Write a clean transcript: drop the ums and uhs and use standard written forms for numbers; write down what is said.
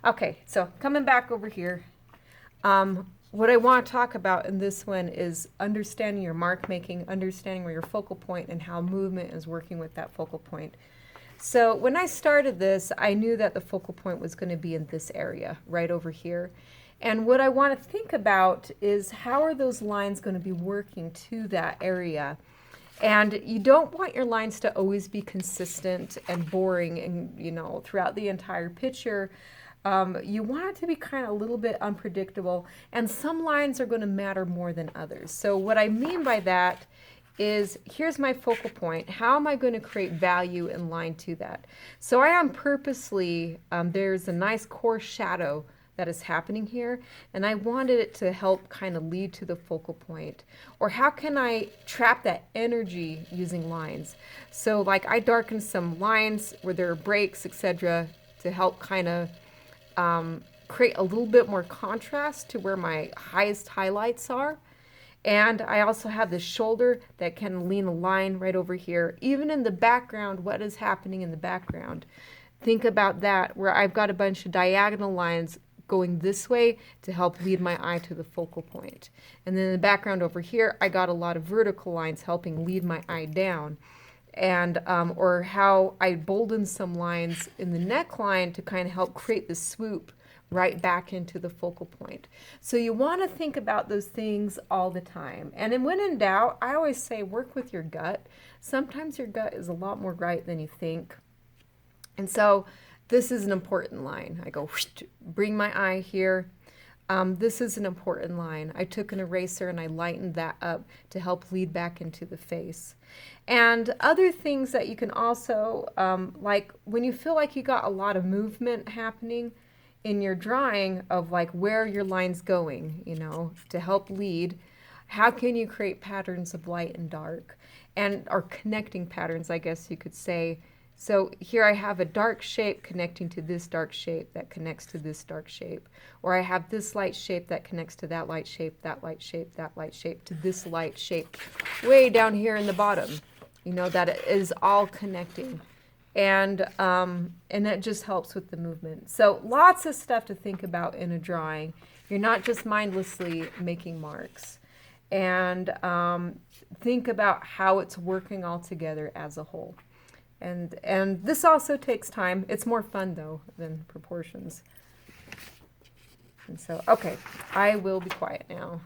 Okay, so coming back over here, what I want to talk about in this one is understanding your mark making, understanding where your focal point and how movement is working with that focal point. So when I started this, I knew that the focal point was going to be in this area, right over here. And what I want to think about is how are those lines going to be working to that area? And you don't want your lines to always be consistent and boring and, throughout the entire picture. You want it to be kind of a little bit unpredictable, and some lines are going to matter more than others. So what I mean by that is here's my focal point. How am I going to create value in line to that? So I am purposely, there's a nice coarse shadow that is happening here, and I wanted it to help kind of lead to the focal point. Or how can I trap that energy using lines? So like I darkened some lines where there are breaks, etc., to help kind of create a little bit more contrast to where my highest highlights are. And I also have the shoulder that can lean a line right over here. Even in the background, what is happening in the background? Think about that, where I've got a bunch of diagonal lines going this way to help lead my eye to the focal point. And then in the background over here, I got a lot of vertical lines helping lead my eye down. And or how I bolden some lines in the neckline to kind of help create the swoop right back into the focal point. So you want to think about those things all the time. And then when in doubt, I always say work with your gut. Sometimes your gut is a lot more right than you think. And so this is an important line. I go, bring my eye here. This is an important line. I took an eraser and I lightened that up to help lead back into the face. And other things that you can also, like when you feel like you got a lot of movement happening in your drawing of like where your line's going, to help lead, how can you create patterns of light and dark? And or connecting patterns, I guess you could say. So here I have a dark shape connecting to this dark shape that connects to this dark shape. Or I have this light shape that connects to that light shape, that light shape, that light shape, to this light shape way down here in the bottom. That it is all connecting. And that just helps with the movement. So lots of stuff to think about in a drawing. You're not just mindlessly making marks. And think about how it's working all together as a whole. And this also takes time. It's more fun, though, than proportions. And so, okay, I will be quiet now.